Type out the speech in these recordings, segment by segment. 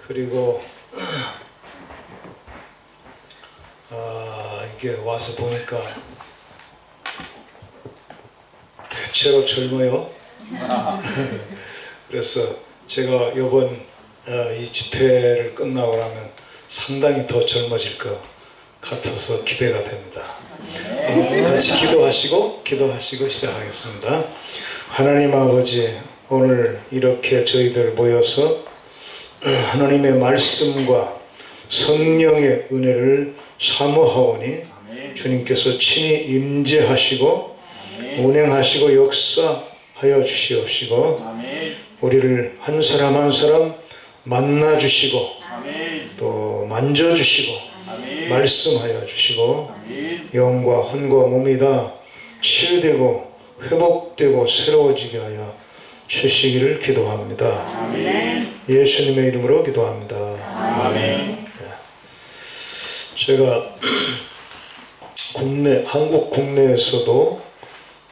그리고 이게 와서 보니까 대체로 젊어요. 그래서 제가 이번 이 집회를 끝나고 나면 상당히 더 젊어질 것 같아서 기대가 됩니다. 같이 기도하시고 시작하겠습니다. 하나님 아버지, 오늘 이렇게 저희들 모여서 하나님의 말씀과 성령의 은혜를 사모하오니 주님께서 친히 임재하시고 운행하시고 역사하여 주시옵시고 우리를 한 사람 한 사람 만나주시고 또 만져주시고 말씀하여 주시고 영과 혼과 몸이 다 치유되고 회복되고 새로워지게 하여 주시기를 기도합니다. 예수님의 이름으로 기도합니다. 아멘. 제가 한국 국내에서도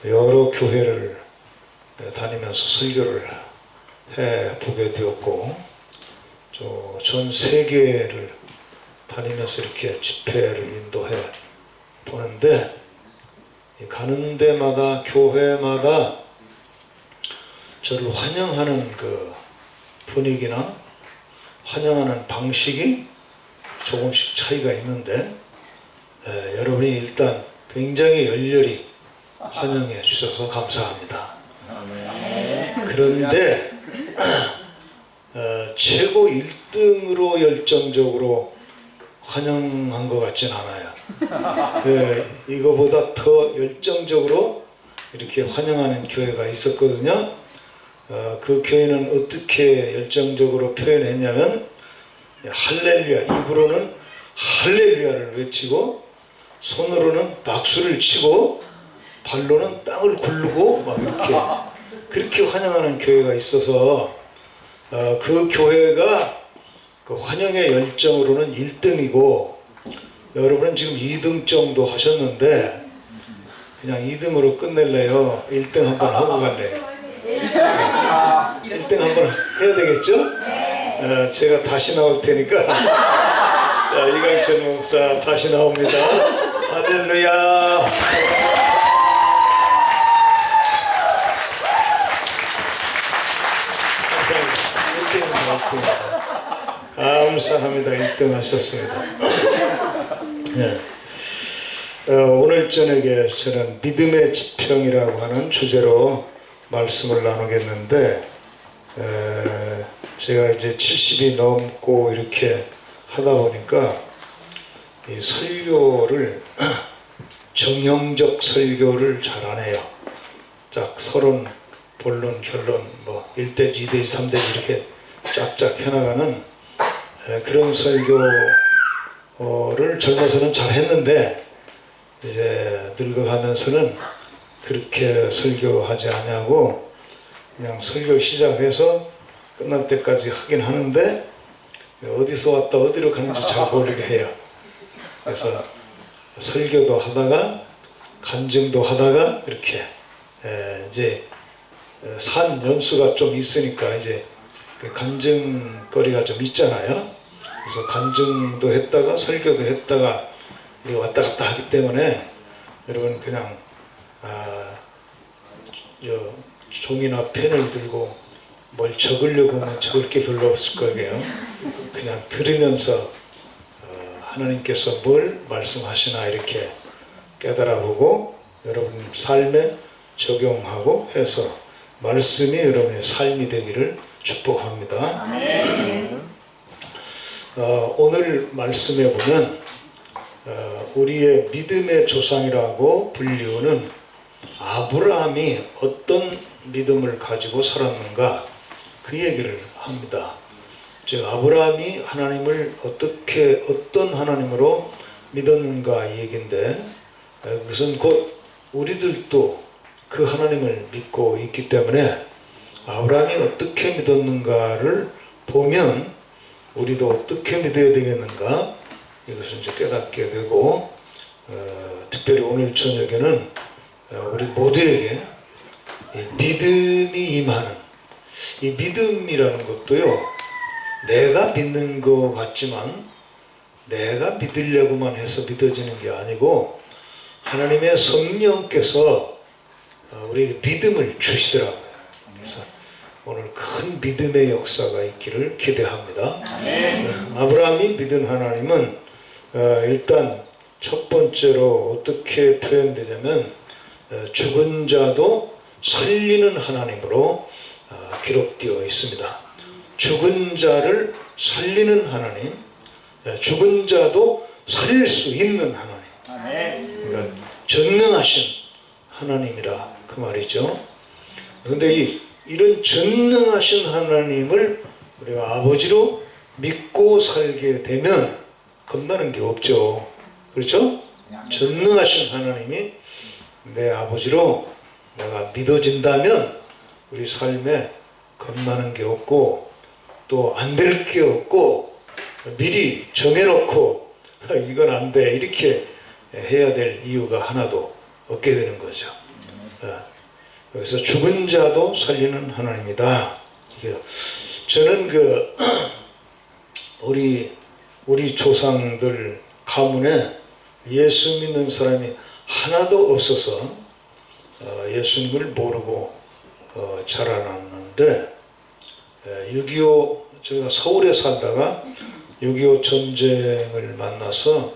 여러 교회를 다니면서 설교를 해보게 되었고 전 세계를 다니면서 이렇게 집회를 인도해 보는데 가는 데마다 교회마다 저를 환영하는 그 분위기나 환영하는 방식이 조금씩 차이가 있는데 여러분이 일단 굉장히 열렬히 환영해 주셔서 감사합니다. 그런데 최고 1등으로 열정적으로 환영한 것 같진 않아요. 이거보다 더 열정적으로 이렇게 환영하는 교회가 있었거든요. 그 교회는 어떻게 열정적으로 표현했냐면 할렐루야, 입으로는 할렐루야를 외치고 손으로는 박수를 치고 발로는 땅을 굴르고 막 이렇게 그렇게 환영하는 교회가 있어서 그 교회가 그 환영의 열정으로는 1등이고 여러분은 지금 2등 정도 하셨는데 그냥 2등으로 끝낼래요? 1등 한번 하고 갈래요? 1등 한번 해야 되겠죠? 제가 다시 나올 테니까 자, 이강철 목사 다시 나옵니다. 할렐루야. 감사합니다. 1등 하셨습니다. 오늘 저녁에 저는 믿음의 지평이라고 하는 주제로 말씀을 나누겠는데 제가 이제 70이 넘고 이렇게 하다 보니까 이 설교를 정형적 설교를 잘 안 해요. 쫙 서론, 본론, 결론, 뭐 1대지, 2대지, 3대지 이렇게 쫙쫙 해나가는 그런 설교를 젊어서는 잘 했는데 이제 늙어가면서는 그렇게 설교하지 않냐고 그냥 설교 시작해서 끝날 때까지 하긴 하는데 어디서 왔다 어디로 가는지 잘 모르게 해요. 그래서 설교도 하다가 간증도 하다가 이렇게 이제 산 연수가 좀 있으니까 이제 그 간증거리가 좀 있잖아요. 그래서 간증도 했다가 설교도 했다가 왔다 갔다 하기 때문에 여러분 그냥 종이나 펜을 들고 뭘 적으려고 하면 적을 게 별로 없을 거예요. 그냥 들으면서 하나님께서 뭘 말씀하시나 이렇게 깨달아보고 여러분 삶에 적용하고 해서 말씀이 여러분의 삶이 되기를 축복합니다. 오늘 말씀에 보면 우리의 믿음의 조상이라고 불리우는 아브라함이 어떤 믿음을 가지고 살았는가 그 얘기를 합니다. 즉 아브라함이 하나님을 어떤 하나님으로 믿었는가 이 얘기인데 그것은 곧 우리들도 그 하나님을 믿고 있기 때문에 아브라함이 어떻게 믿었는가를 보면 우리도 어떻게 믿어야 되겠는가 이것을 이제 깨닫게 되고 특별히 오늘 저녁에는 우리 모두에게 이 믿음이 임하는 이 믿음이라는 것도요 내가 믿는 것 같지만 내가 믿으려고만 해서 믿어지는 게 아니고 하나님의 성령께서 우리에게 믿음을 주시더라고요. 그래서 오늘 큰 믿음의 역사가 있기를 기대합니다. 아브라함이 믿은 하나님은 일단 첫 번째로 어떻게 표현되냐면 죽은 자도 살리는 하나님으로 기록되어 있습니다. 죽은 자를 살리는 하나님, 죽은 자도 살릴 수 있는 하나님. 그러니까 전능하신 하나님이라 그 말이죠. 그런데 이런 전능하신 하나님을 우리가 아버지로 믿고 살게 되면 겁나는 게 없죠. 그렇죠? 전능하신 하나님이 내 아버지로 내가 믿어진다면 우리 삶에 겁나는 게 없고 또 안 될 게 없고 미리 정해놓고 이건 안 돼 이렇게 해야 될 이유가 하나도 없게 되는 거죠. 그래서 죽은 자도 살리는 하나님이다. 저는 우리 조상들 가문에 예수 믿는 사람이 하나도 없어서 예수님을 모르고 자라났는데 6.25 저희가 서울에 살다가 6.25 전쟁을 만나서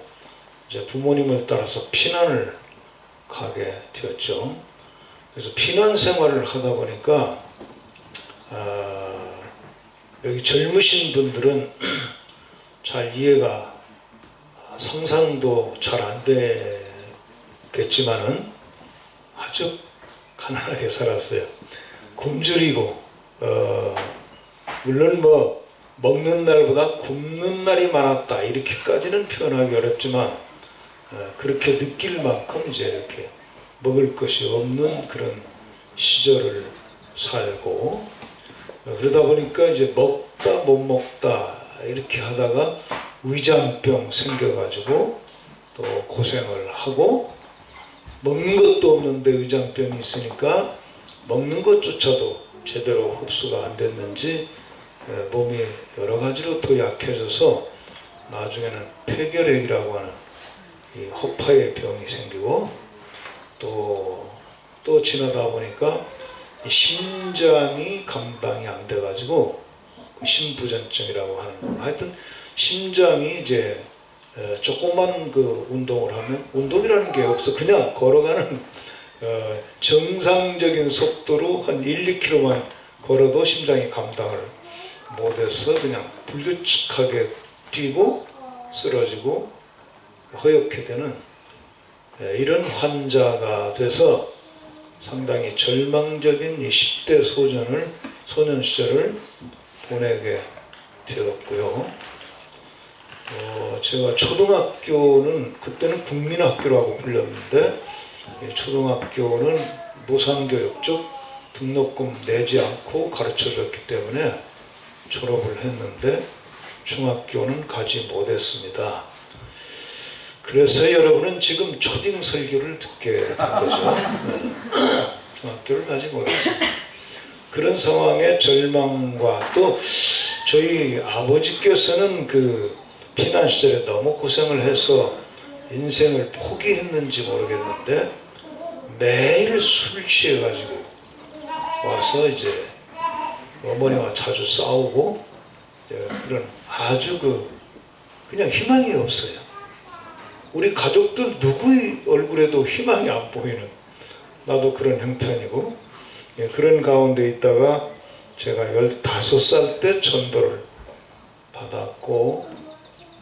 이제 부모님을 따라서 피난을 가게 되었죠. 그래서 피난 생활을 하다 보니까 여기 젊으신 분들은 잘 이해가 상상도 잘 안 되겠지만은 아주 가난하게 살았어요. 굶주리고 물론 뭐 먹는 날보다 굶는 날이 많았다 이렇게까지는 표현하기 어렵지만 그렇게 느낄 만큼 이제 이렇게 먹을 것이 없는 그런 시절을 살고 그러다 보니까 이제 먹다 못 먹다 이렇게 하다가 위장병 생겨가지고 또 고생을 하고 먹는 것도 없는데 위장병이 있으니까 먹는 것조차도 제대로 흡수가 안 됐는지 몸이 여러 가지로 더 약해져서 나중에는 폐결핵이라고 하는 이 허파의 병이 생기고 또 지나다 보니까 이 심장이 감당이 안 돼가지고 그 심부전증이라고 하는 거. 하여튼 심장이 이제 조그만 그 운동을 하면 운동이라는 게 없어 그냥 걸어가는 정상적인 속도로 한 1, 2km만 걸어도 심장이 감당을 못해서 그냥 불규칙하게 뛰고 쓰러지고 허옇게 되는 이런 환자가 돼서 상당히 절망적인 이 10대 소년 시절을 보내게 되었고요. 제가 초등학교는 그때는 국민학교라고 불렸는데 초등학교는 무상교육 쪽 등록금 내지 않고 가르쳐줬기 때문에 졸업을 했는데 중학교는 가지 못했습니다. 그래서 여러분은 지금 초딩 설교를 듣게 된 거죠. 중학교를 가지 못했습니다. 그런 상황에 절망과 또 저희 아버지께서는 그 피난 시절에 너무 고생을 해서 인생을 포기했는지 모르겠는데 매일 술 취해가지고 와서 이제 어머니와 자주 싸우고 그런 아주 그냥 희망이 없어요. 우리 가족들 누구의 얼굴에도 희망이 안 보이는 나도 그런 형편이고 그런 가운데 있다가 제가 15살 때 전도를 받았고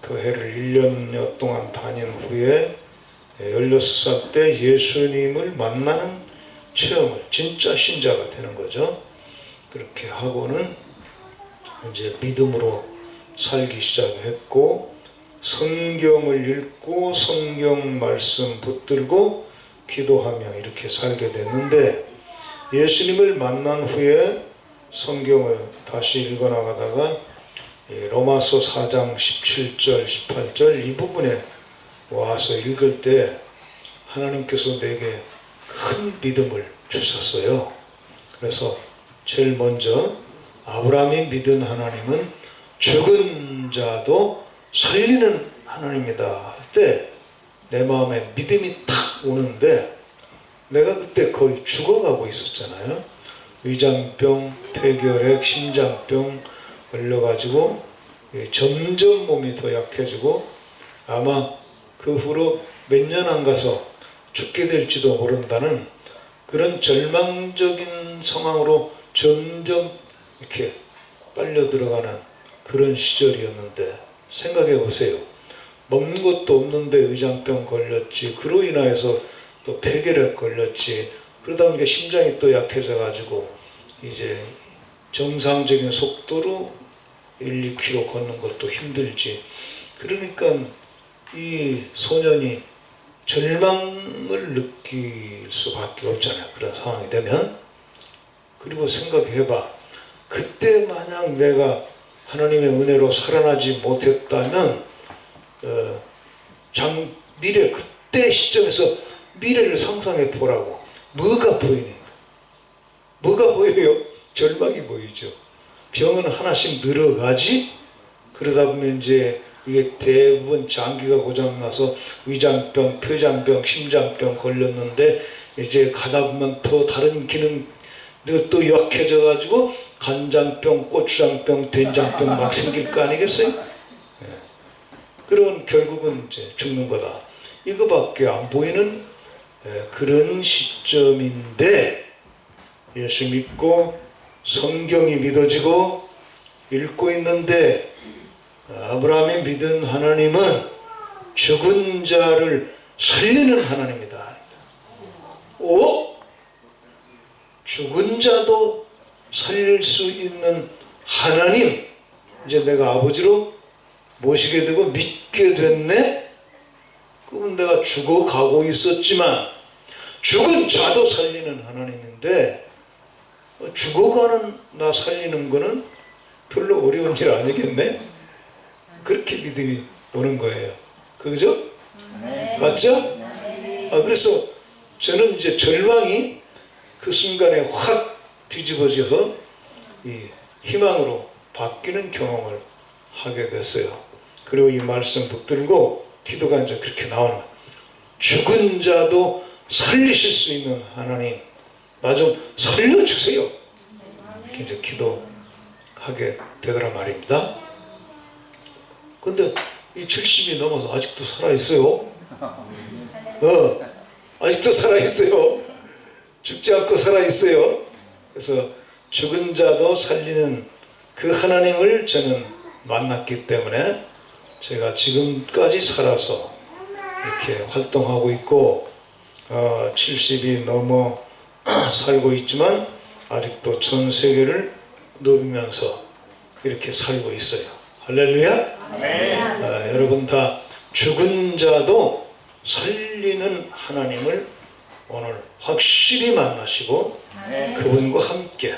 교회를 1년여 동안 다닌 후에 16살 때 예수님을 만나는 체험을 진짜 신자가 되는 거죠. 그렇게 하고는 이제 믿음으로 살기 시작했고 성경을 읽고 성경 말씀 붙들고 기도하며 이렇게 살게 됐는데 예수님을 만난 후에 성경을 다시 읽어나가다가 로마서 4장 17절 18절 이 부분에 와서 읽을 때 하나님께서 내게 큰 믿음을 주셨어요. 그래서 제일 먼저 아브라함이 믿은 하나님은 죽은 자도 살리는 하나님이다 할 때 내 마음에 믿음이 탁 오는데, 내가 그때 거의 죽어가고 있었잖아요. 위장병, 폐결핵, 심장병 걸려가지고 점점 몸이 더 약해지고 아마 그 후로 몇 년 안 가서 죽게 될지도 모른다는 그런 절망적인 상황으로 점점 이렇게 빨려 들어가는 그런 시절이었는데, 생각해 보세요. 먹는 것도 없는데 위장병 걸렸지, 그로 인하여서 또 폐결핵 걸렸지, 그러다 보니까 심장이 또 약해져 가지고 이제 정상적인 속도로 1, 2km 걷는 것도 힘들지. 그러니까 이 소년이 절망을 느낄 수밖에 없잖아요, 그런 상황이 되면. 그리고 생각해봐, 그때 만약 내가 하나님의 은혜로 살아나지 못했다면 미래, 그때 시점에서 미래를 상상해 보라고. 뭐가 보이니? 뭐가 보여요? 절망이 보이죠. 병은 하나씩 늘어가지. 그러다 보면 이제 이게 대부분 장기가 고장나서 위장병, 폐장병, 심장병 걸렸는데, 이제 가다 보면 더 다른 기능도 약해져 가지고 간장병, 고추장병, 된장병 막 생길 거 아니겠어요? 그러면 결국은 이제 죽는 거다. 이거밖에 안 보이는 그런 시점인데, 예수 믿고 성경이 믿어지고 읽고 있는데, 아브라함이 믿은 하나님은 죽은 자를 살리는 하나님이다. 오? 죽은 자도 살릴 수 있는 하나님, 이제 내가 아버지로 모시게 되고 믿게 됐네? 그럼 내가 죽어가고 있었지만 죽은 자도 살리는 하나님인데, 죽어가는 나 살리는 거는 별로 어려운 일 아니겠네? 그렇게 믿음이 오는 거예요. 그죠? 네. 맞죠? 네. 그래서 저는 이제 절망이 그 순간에 확 뒤집어져서 이 희망으로 바뀌는 경험을 하게 됐어요. 그리고 이 말씀 붙들고 기도가 이제 그렇게 나오는 거예요. 죽은 자도 살리실 수 있는 하나님, 나 좀 살려주세요. 이렇게 이제 기도하게 되더란 말입니다. 근데 이 70이 넘어서 아직도 살아있어요. 아직도 살아있어요. 죽지 않고 살아있어요. 그래서 죽은 자도 살리는 그 하나님을 저는 만났기 때문에 제가 지금까지 살아서 이렇게 활동하고 있고, 70이 넘어 살고 있지만 아직도 전 세계를 누비면서 이렇게 살고 있어요. 할렐루야. 네. 여러분 다 죽은 자도 살리는 하나님을 오늘 확실히 만나시고 네. 그분과 함께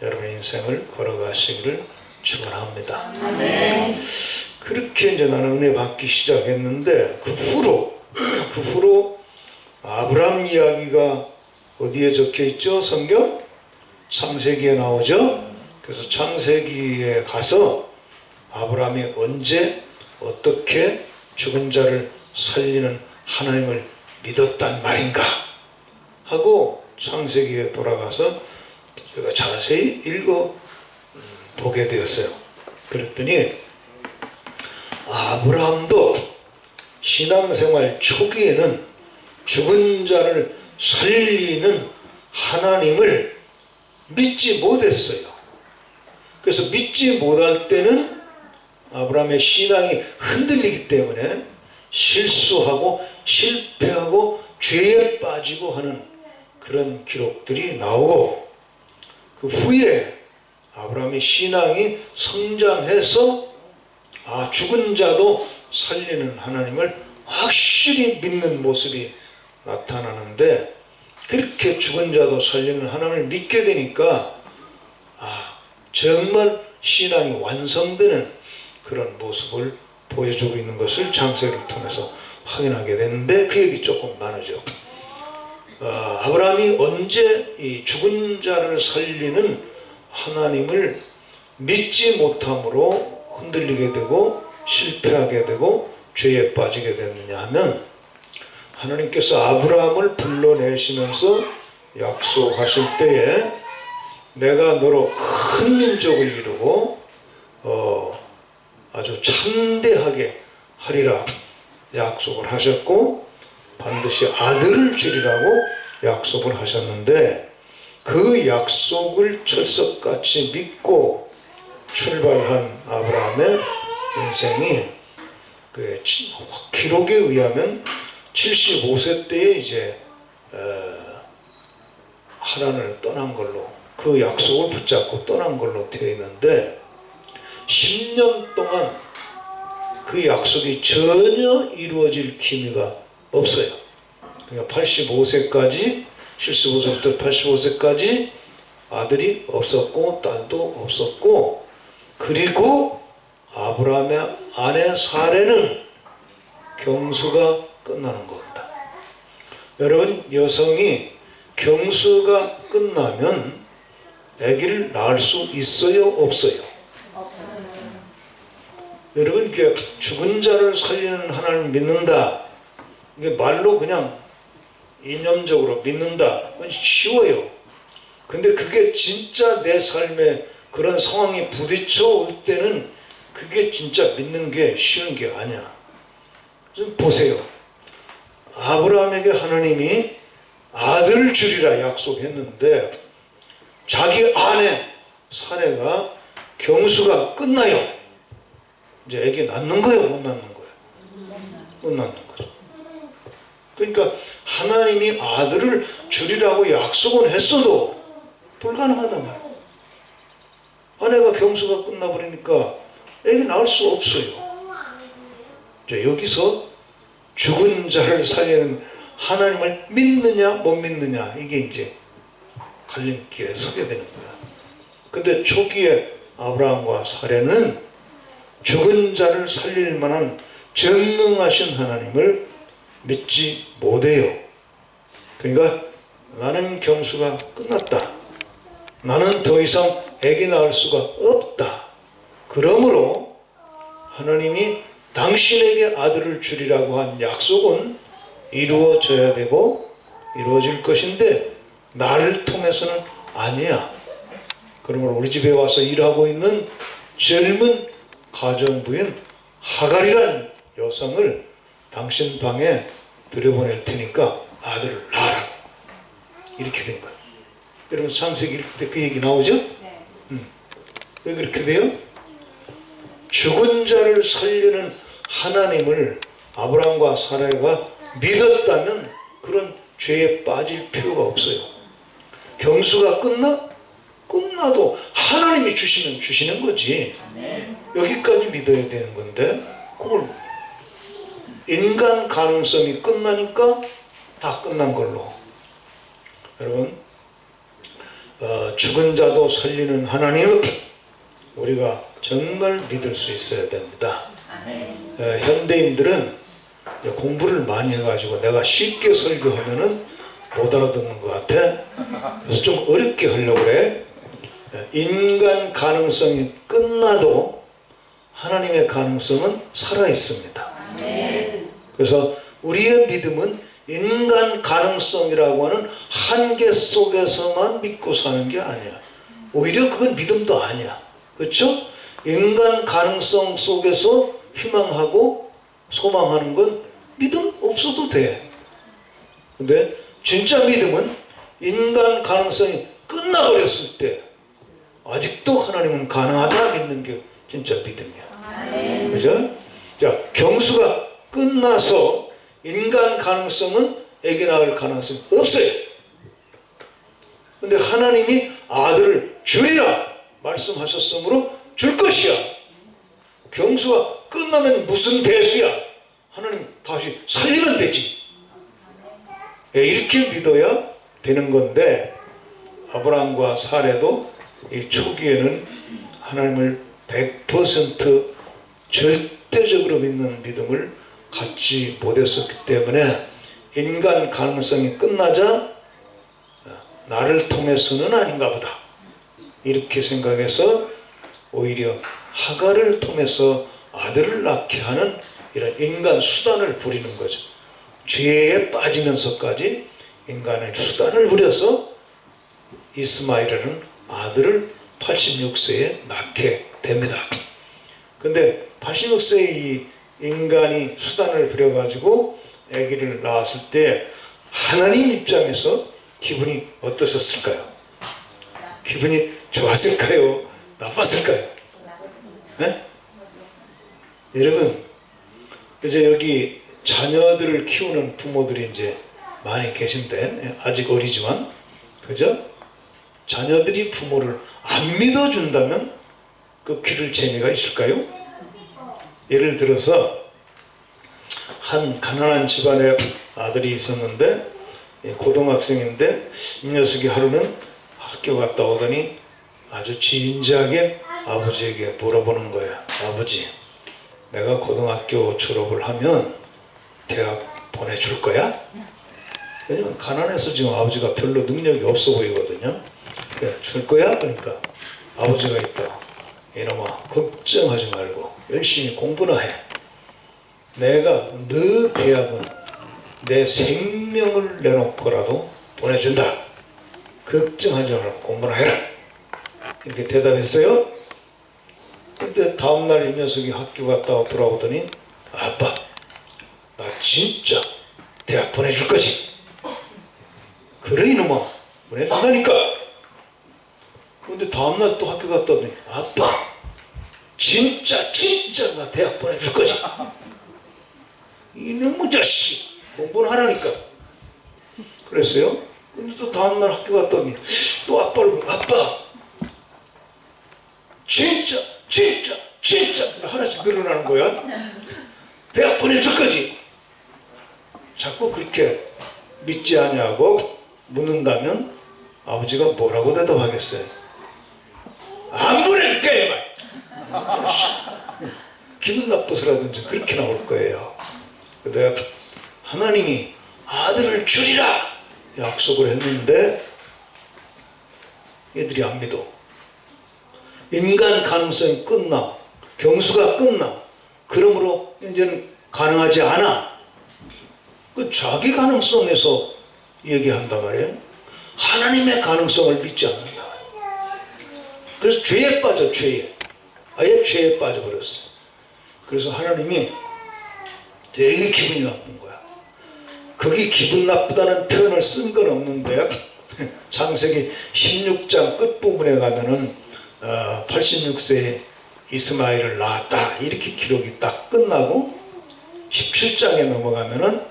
여러분 인생을 걸어가시기를 축원합니다. 네. 그렇게 이제 나는 은혜 받기 시작했는데, 그 후로 아브라함 이야기가 어디에 적혀 있죠? 성경? 창세기에 나오죠? 그래서 창세기에 가서 아브라함이 언제 어떻게 죽은 자를 살리는 하나님을 믿었단 말인가 하고 창세기에 돌아가서 제가 자세히 읽어 보게 되었어요. 그랬더니 아브라함도 신앙생활 초기에는 죽은 자를 살리는 하나님을 믿지 못했어요. 그래서 믿지 못할 때는 아브라함의 신앙이 흔들리기 때문에 실수하고 실패하고 죄에 빠지고 하는 그런 기록들이 나오고, 그 후에 아브라함의 신앙이 성장해서 죽은 자도 살리는 하나님을 확실히 믿는 모습이 나타나는데, 그렇게 죽은 자도 살리는 하나님을 믿게 되니까 정말 신앙이 완성되는 그런 모습을 보여주고 있는 것을 창세기를 통해서 확인하게 되는데, 그 얘기 조금 나누죠. 아브라함이 언제 이 죽은 자를 살리는 하나님을 믿지 못함으로 흔들리게 되고 실패하게 되고 죄에 빠지게 됐느냐 하면, 하나님께서 아브라함을 불러내시면서 약속하실 때에 내가 너로 큰 민족을 이루고 아주 참대하게 하리라 약속을 하셨고, 반드시 아들을 주리라고 약속을 하셨는데, 그 약속을 철석같이 믿고 출발한 아브라함의 인생이 그 기록에 의하면 75세 때에 이제 하란을 떠난 걸로, 그 약속을 붙잡고 떠난 걸로 되어 있는데, 10년 동안 그 약속이 전혀 이루어질 기미가 없어요. 그러니까 85세까지, 75세부터 85세까지 아들이 없었고 딸도 없었고, 그리고 아브라함의 아내 사레는 경수가 끝나는 겁니다. 여러분, 여성이 경수가 끝나면 아기를 낳을 수 있어요, 없어요? 여러분, 이게 죽은 자를 살리는 하나님을 믿는다, 이게 말로 그냥 이념적으로 믿는다, 그건 쉬워요. 근데 그게 진짜 내 삶에 그런 상황이 부딪혀 올 때는 그게 진짜 믿는 게 쉬운 게 아니야. 좀 보세요. 아브라함에게 하나님이 아들을 주리라 약속했는데, 자기 아내 사레가 경수가 끝나요. 이제 애기 낳는 거예요, 못 낳는 거예요? 못 낳는 거죠. 그러니까 하나님이 아들을 주리라고 약속은 했어도 불가능하단 말이에요. 아내가 경수가 끝나버리니까 애기 낳을 수 없어요. 이제 여기서 죽은 자를 살리는 하나님을 믿느냐 못 믿느냐, 이게 이제 갈림길에 서게 되는 거야. 근데 초기에 아브라함과 사레는 죽은 자를 살릴 만한 전능하신 하나님을 믿지 못해요. 그러니까 나는 경수가 끝났다, 나는 더 이상 애기 낳을 수가 없다, 그러므로 하나님이 당신에게 아들을 주리라고 한 약속은 이루어져야 되고 이루어질 것인데, 나를 통해서는 아니야. 그러므로 우리 집에 와서 일하고 있는 젊은 가정부인 하갈이라는 여성을 당신 방에 들여보낼 테니까 아들을 낳아라, 이렇게 된 거예요. 여러분, 창세기 읽을 때 그 얘기 나오죠? 네. 왜 그렇게 돼요? 죽은 자를 살리는 하나님을 아브라함과 사라가 믿었다면 그런 죄에 빠질 필요가 없어요. 경수가 끝나도 하나님이 주시면 주시는 거지. 여기까지 믿어야 되는 건데, 그걸 인간 가능성이 끝나니까 다 끝난 걸로. 여러분, 죽은 자도 살리는 하나님은 우리가 정말 믿을 수 있어야 됩니다. 현대인들은 공부를 많이 해가지고 내가 쉽게 설교하면은 못 알아듣는 것 같아. 그래서 좀 어렵게 하려고 그래. 인간 가능성이 끝나도 하나님의 가능성은 살아 있습니다. 그래서 우리의 믿음은 인간 가능성이라고 하는 한계 속에서만 믿고 사는 게 아니야. 오히려 그건 믿음도 아니야. 그렇죠? 인간 가능성 속에서 희망하고 소망하는 건 믿음 없어도 돼. 근데 진짜 믿음은 인간 가능성이 끝나버렸을 때 아직도 하나님은 가능하다 믿는 게 진짜 믿음이야. 그죠? 자, 경수가 끝나서 인간 가능성은 애기 낳을 가능성이 없어요. 근데 하나님이 아들을 주리라 말씀하셨으므로 줄 것이야. 경수가 끝나면 무슨 대수야? 하나님 다시 살리면 되지. 이렇게 믿어야 되는 건데, 아브라함과 사레도 이 초기에는 하나님을 100% 절대적으로 믿는 믿음을 갖지 못했었기 때문에 인간 가능성이 끝나자 나를 통해서는 아닌가 보다, 이렇게 생각해서 오히려 하갈을 통해서 아들을 낳게 하는 이런 인간 수단을 부리는 거죠. 죄에 빠지면서까지 인간의 수단을 부려서 이스마엘은 아들을 86세에 낳게 됩니다. 근데 86세의 이 인간이 수단을 부려가지고 아기를 낳았을 때 하나님 입장에서 기분이 어떠셨을까요? 기분이 좋았을까요? 나빴을까요? 네? 여러분, 이제 여기 자녀들을 키우는 부모들이 이제 많이 계신데, 아직 어리지만, 그죠? 자녀들이 부모를 안 믿어준다면 그 기를 재미가 있을까요? 예를 들어서 한 가난한 집안에 아들이 있었는데 고등학생인데 이 녀석이 하루는 학교 갔다 오더니 아주 진지하게 아버지에게 물어보는 거야. 아버지, 내가 고등학교 졸업을 하면 대학 보내줄 거야? 왜냐면 가난해서 지금 아버지가 별로 능력이 없어 보이거든요. 줄 거야? 그러니까 아버지가 있다. 이놈아, 걱정하지 말고 열심히 공부나 해. 내가 너 대학은 내 생명을 내놓고라도 보내준다. 걱정하지 말고 공부나 해라. 이렇게 대답했어요. 근데 다음날 이 녀석이 학교 갔다 돌아오더니 아빠, 나 진짜 대학 보내줄 거지? 그래 이놈아, 보내준다니까. 근데 다음날 또 학교 갔다 오더니 아빠, 진짜 나 대학 보내줄 거지? 이놈의 자식, 공부는 하라니까. 그랬어요. 근데 또 다음날 학교 갔다 오더니 또 아빠를 보고 아빠, 진짜 하나씩 늘어나는 거야. 대학 보내줄 거지? 자꾸 그렇게 믿지 않냐고 묻는다면 아버지가 뭐라고 대답하겠어요? 안 보내줄게 이 말. 기분 나빠서라든지 그렇게 나올 거예요. 내가 하나님이 아들을 주리라 약속을 했는데 얘들이 안 믿어. 인간 가능성이 끝나, 경수가 끝나. 그러므로 이제는 가능하지 않아. 그 자기 가능성에서 얘기한단 말이에요. 하나님의 가능성을 믿지 않는다. 그래서 죄에 빠져, 죄에. 아예 죄에 빠져버렸어요. 그래서 하나님이 되게 기분이 나쁜 거야. 거기 기분 나쁘다는 표현을 쓴 건 없는데 창세기 16장 끝부분에 가면은 86세에 이스마엘을 낳았다 이렇게 기록이 딱 끝나고 17장에 넘어가면은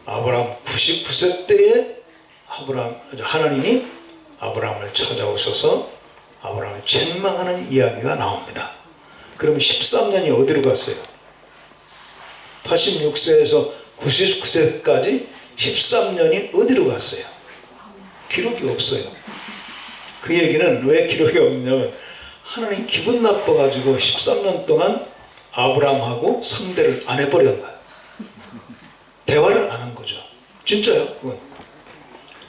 아브라함 99세 때에 하나님이 아브라함을 찾아오셔서 아브라함을 책망하는 이야기가 나옵니다. 그럼 13년이 어디로 갔어요? 86세에서 99세까지 13년이 어디로 갔어요? 기록이 없어요. 그 얘기는 왜 기록이 없냐면 하나님 기분 나빠가지고 13년 동안 아브라함하고 상대를 안 해버린 거야. 대화를 안 한 거죠. 진짜요? 그건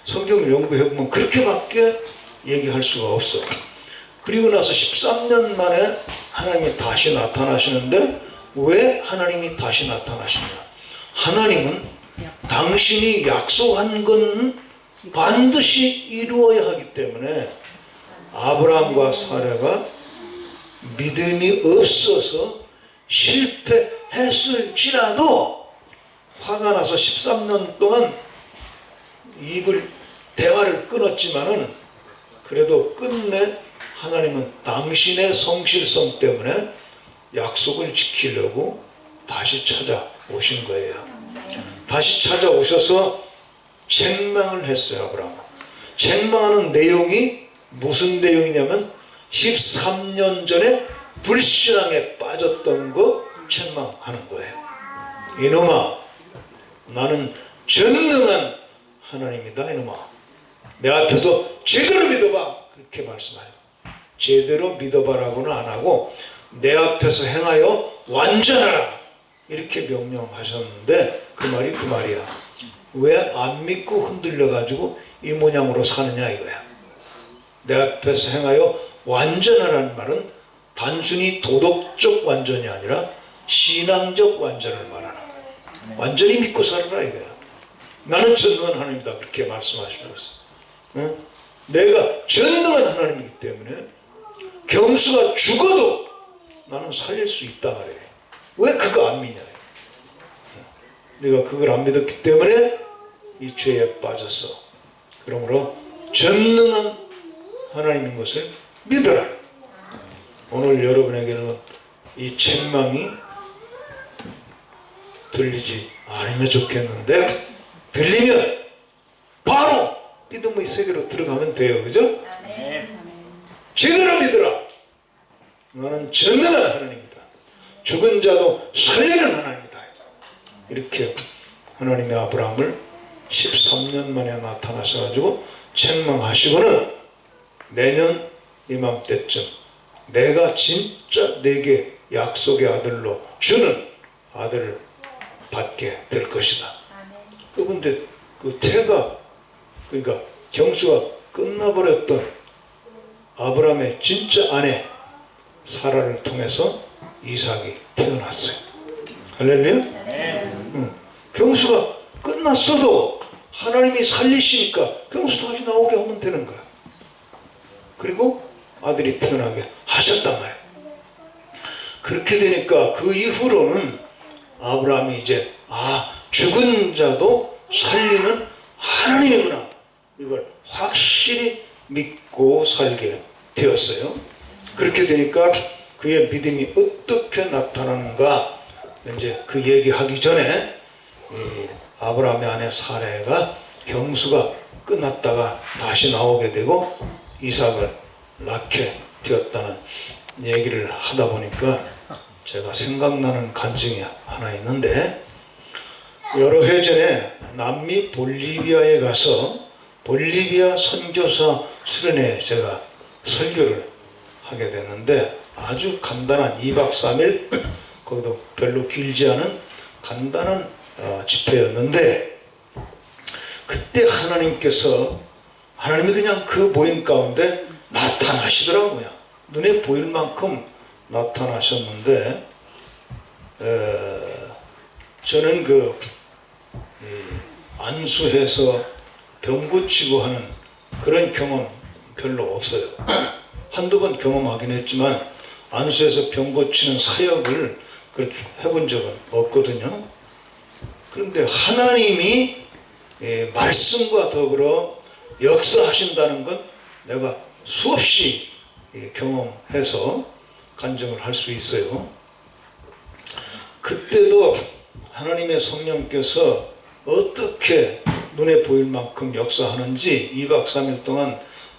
성경을 연구해보면 그렇게밖에 얘기할 수가 없어. 그리고 나서 13년 만에 하나님이 다시 나타나시는데 왜 하나님이 다시 나타나시냐? 하나님은 당신이 약속한 건 반드시 이루어야 하기 때문에 아브라함과 사라가 믿음이 없어서 실패했을지라도 화가 나서 13년 동안 대화를 끊었지만은 그래도 끝내 하나님은 당신의 성실성 때문에 약속을 지키려고 다시 찾아오신 거예요. 다시 찾아오셔서 책망을 했어요. 아브라함. 책망하는 내용이 무슨 내용이냐면 13년 전에 불신앙에 빠졌던 거 책망하는 거예요. 이놈아, 나는 전능한 하나님이다. 이놈아, 내 앞에서 제대로 믿어봐. 그렇게 말씀해요. 제대로 믿어봐라고는 안 하고 내 앞에서 행하여 완전하라 이렇게 명령하셨는데 그 말이 그 말이야. 왜 안 믿고 흔들려가지고 이 모양으로 사느냐 이거야. 내 앞에서 행하여 완전하라는 말은 단순히 도덕적 완전이 아니라 신앙적 완전을 말하는 거예요. 완전히 믿고 살아라 이거야. 나는 전능한 하나님이다 그렇게 말씀하시면서 내가 전능한 하나님이기 때문에 경수가 죽어도 나는 살릴 수 있다 말이에요. 왜 그거 안 믿냐. 내가 그걸 안 믿었기 때문에 이 죄에 빠졌어. 그러므로 전능한 하나님인 것을 믿어라. 오늘 여러분에게는 이 책망이 들리지 않으면 좋겠는데 들리면 바로 믿음의 세계로 들어가면 돼요. 그죠? 제대로 믿어라. 나는 전능한 하나님이다. 죽은 자도 살리는 하나님이다. 이렇게 하나님의 아브라함을 13년 만에 나타나셔가지고 책망하시고는 내년 이맘때쯤 내가 진짜 내게 약속의 아들로 주는 아들을 받게 될 것이다. 그런데 그 태가 그러니까 경수가 끝나버렸던 아브라함의 진짜 아내 사라를 통해서 이삭이 태어났어요. 할렐루야? 경수가 끝났어도 하나님이 살리시니까 경수 다시 나오게 하면 되는 거야. 그리고 아들이 태어나게 하셨단 말이야. 그렇게 되니까 그 이후로는 아브라함이 이제 죽은 자도 살리는 하나님이구나 이걸 확실히 믿고 살게 되었어요. 그렇게 되니까 그의 믿음이 어떻게 나타나는가 이제 그 얘기하기 전에 아브라함의 아내 사레가 경수가 끝났다가 다시 나오게 되고 이삭을 낳게 되었다는 얘기를 하다 보니까 제가 생각나는 간증이 하나 있는데 여러 해 전에 남미 볼리비아에 가서 볼리비아 선교사 수련회에 제가 설교를 하게 됐는데 아주 간단한 2박 3일 거기도 별로 길지 않은 간단한 집회였는데 그때 하나님이 그냥 그 모임 가운데 나타나시더라고요. 눈에 보일 만큼 나타나셨는데 저는 그 안수해서 병 고치고 하는 그런 경험 별로 없어요. 한두 번 경험하긴 했지만 안수해서 병 고치는 사역을 그렇게 해본 적은 없거든요. 그런데 하나님이 말씀과 더불어 역사하신다는 건 내가 수없이 경험해서 간증을 할 수 있어요. 그때도 하나님의 성령께서 어떻게 눈에 보일 만큼 역사하는지 2박 3일 동안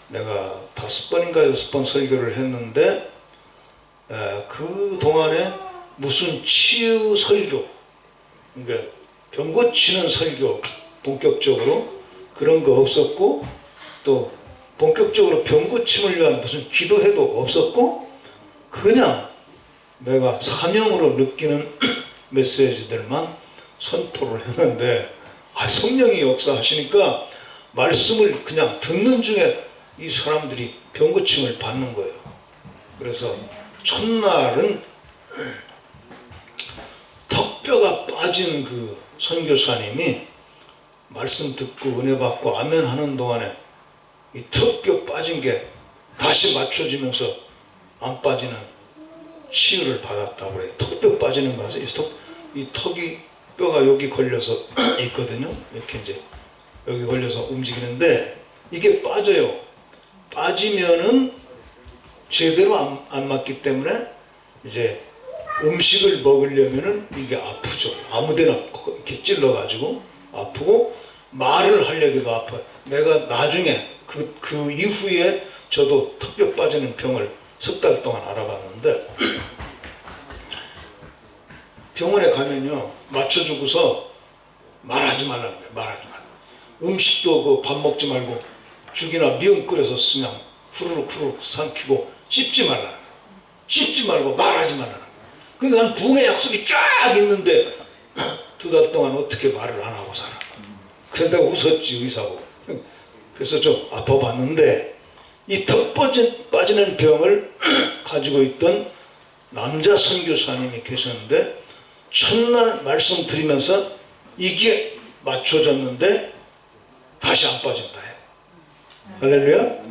내가 5번인가 6번 설교를 했는데 그 동안에 무슨 치유 설교 그러니까 병 고치는 설교 본격적으로 그런 거 없었고 또 본격적으로 병 고침을 위한 무슨 기도회도 없었고 그냥 내가 사명으로 느끼는 메시지들만 선포를 했는데 성령이 역사하시니까 말씀을 그냥 듣는 중에 이 사람들이 병 고침을 받는 거예요. 그래서 첫날은 턱뼈가 빠진 그 선교사님이 말씀 듣고 은혜 받고 아멘 하는 동안에 이 턱뼈 빠진 게 다시 맞춰지면서 안 빠지는 치유를 받았다고 그래요. 턱뼈 빠지는 거라서 이 턱이 뼈가 여기 걸려서 있거든요. 이렇게 이제 여기 걸려서 움직이는데 이게 빠져요. 빠지면은 제대로 안 맞기 때문에 이제 음식을 먹으려면은 이게 아프죠. 아무데나 이렇게 찔러가지고 아프고 말을 하려기도 아파요. 내가 나중에 그 이후에 저도 턱뼈 빠지는 병을 석 달 동안 알아봤는데 병원에 가면요 맞춰주고서 말하지 말라는 거예요. 말하지 말라. 음식도 그 밥 먹지 말고 죽이나 미음 끓여서 그냥 후루룩 삼키고 씹지 말라는 거예요. 씹지 말고 말하지 말라는 거예요. 근데 난 부흥의 약속이 쫙 있는데 2달 동안 어떻게 말을 안 하고 살아. 그런다고 웃었지 의사고. 그래서 좀 아파봤는데 이 턱 빠지는 병을 가지고 있던 남자 선교사님이 계셨는데 첫날 말씀 드리면서 이게 맞춰졌는데 다시 안 빠진다. 할렐루야.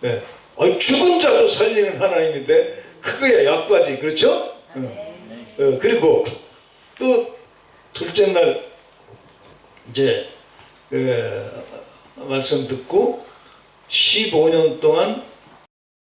네. 죽은 자도 살리는 하나님인데 그거야 약과지. 그렇죠? 그리고 또 둘째 날 이제 말씀 듣고 15년 동안